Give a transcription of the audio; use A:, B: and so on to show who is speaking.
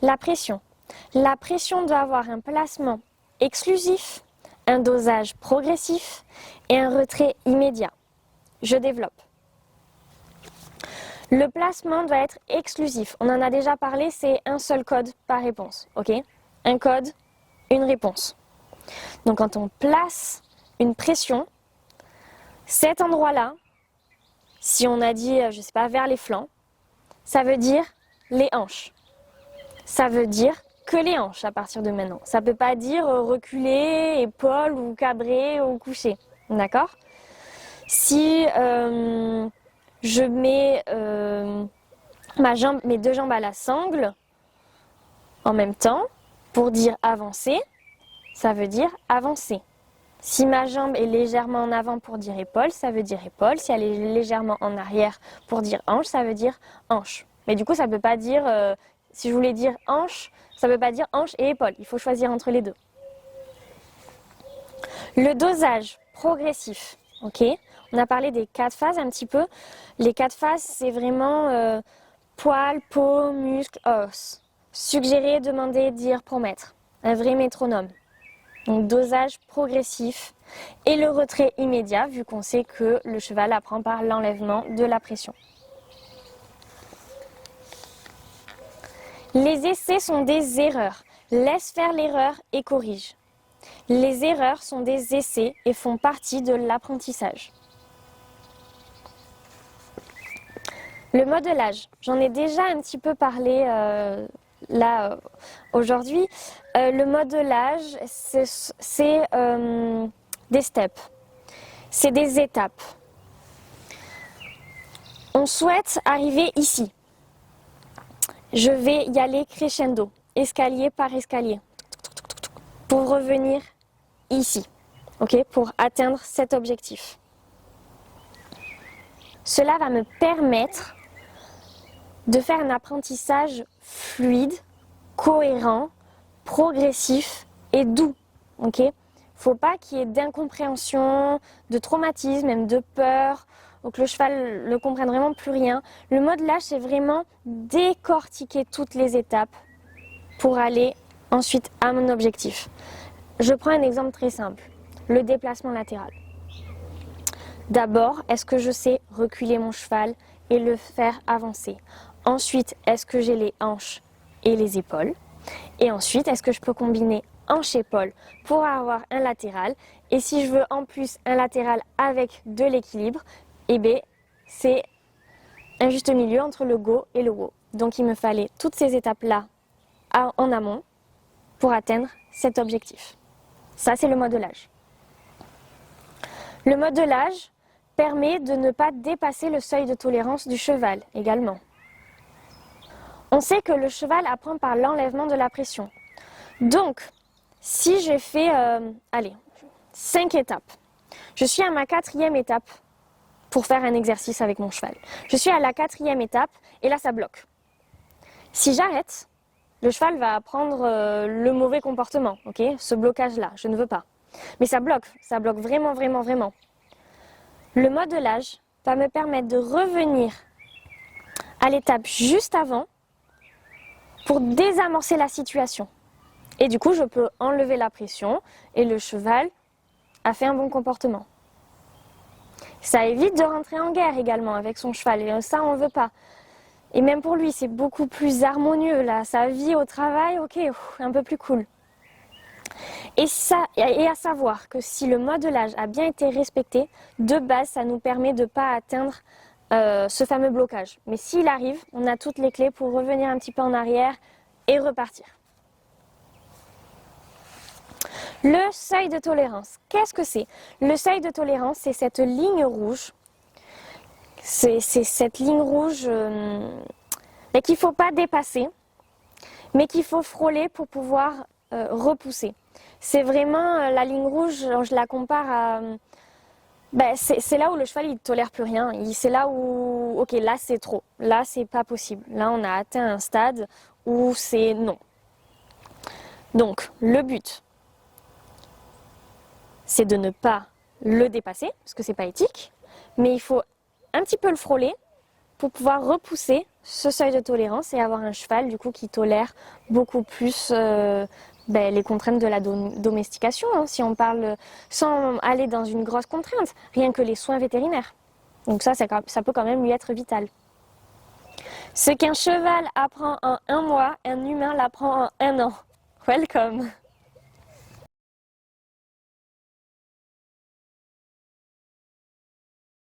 A: La pression. La pression doit avoir un placement exclusif, un dosage progressif et un retrait immédiat. Je développe. Le placement doit être exclusif. On en a déjà parlé, c'est un seul code par réponse. Ok ? Un code, une réponse. Donc quand on place une pression, cet endroit-là, si on a dit, je ne sais pas, vers les flancs, ça veut dire les hanches. Ça veut dire que les hanches à partir de maintenant. Ça ne peut pas dire reculer, épaule ou cabrer ou coucher. D'accord ? Si je mets mes deux jambes à la sangle en même temps, pour dire avancer, ça veut dire avancer. Si ma jambe est légèrement en avant pour dire épaule, ça veut dire épaule. Si elle est légèrement en arrière pour dire hanche, ça veut dire hanche. Mais du coup, ça ne peut pas dire, si je voulais dire hanche, ça ne veut pas dire hanche et épaule. Il faut choisir entre les deux. Le dosage progressif, ok ? On a parlé des 4 phases un petit peu. Les 4 phases, c'est vraiment poils, peau, muscles, os. Suggérer, demander, dire, promettre. Un vrai métronome. Donc dosage progressif et le retrait immédiat, vu qu'on sait que le cheval apprend par l'enlèvement de la pression. Les essais sont des erreurs. Laisse faire l'erreur et corrige. Les erreurs sont des essais et font partie de l'apprentissage. Le modelage, j'en ai déjà un petit peu parlé aujourd'hui. Le modelage, c'est des steps, c'est des étapes. On souhaite arriver ici. Je vais y aller crescendo, escalier par escalier, pour revenir ici, ok, pour atteindre cet objectif. Cela va me permettre de faire un apprentissage fluide, cohérent, progressif et doux. Ok ? Faut pas qu'il y ait d'incompréhension, de traumatisme, même de peur, ou que le cheval ne comprenne vraiment plus rien. Le modelage, c'est vraiment décortiquer toutes les étapes pour aller ensuite à mon objectif. Je prends un exemple très simple, le déplacement latéral. D'abord, est-ce que je sais reculer mon cheval et le faire avancer ? Ensuite, est-ce que j'ai les hanches et les épaules ? Et ensuite, est-ce que je peux combiner hanche-épaule pour avoir un latéral ? Et si je veux en plus un latéral avec de l'équilibre, eh bien, c'est un juste milieu entre le go et le wo. Donc il me fallait toutes ces étapes-là en amont pour atteindre cet objectif. Ça, c'est le modelage. Le modelage permet de ne pas dépasser le seuil de tolérance du cheval également. On sait que le cheval apprend par l'enlèvement de la pression. Donc, si j'ai fait 5 étapes, je suis à ma 4e étape pour faire un exercice avec mon cheval. Je suis à la 4e étape et là, ça bloque. Si j'arrête, le cheval va apprendre le mauvais comportement, ok ? Ce blocage-là, je ne veux pas. Mais ça bloque vraiment, vraiment, vraiment. Le modelage va me permettre de revenir à l'étape juste avant pour désamorcer la situation. Et du coup, je peux enlever la pression et le cheval a fait un bon comportement. Ça évite de rentrer en guerre également avec son cheval et ça, on ne veut pas. Et même pour lui, c'est beaucoup plus harmonieux là. Sa vie au travail, ok, un peu plus cool. Et à savoir que si le modelage a bien été respecté, de base, ça nous permet de ne pas atteindre ce fameux blocage. Mais s'il arrive, on a toutes les clés pour revenir un petit peu en arrière et repartir. Le seuil de tolérance, qu'est-ce que c'est ? Le seuil de tolérance, c'est cette ligne rouge. C'est cette ligne rouge qu'il ne faut pas dépasser, mais qu'il faut frôler pour pouvoir repousser. C'est vraiment la ligne rouge, je la compare à... c'est là où le cheval il ne tolère plus rien. C'est là où, ok, là c'est trop, là c'est pas possible. Là on a atteint un stade où c'est non. Donc le but, c'est de ne pas le dépasser, parce que c'est pas éthique, mais il faut un petit peu le frôler pour pouvoir repousser ce seuil de tolérance et avoir un cheval du coup qui tolère beaucoup plus les contraintes de la domestication, hein, si on parle sans aller dans une grosse contrainte, rien que les soins vétérinaires. Donc ça peut quand même lui être vital. Ce qu'un cheval apprend en 1 mois, un humain l'apprend en 1 an. Welcome!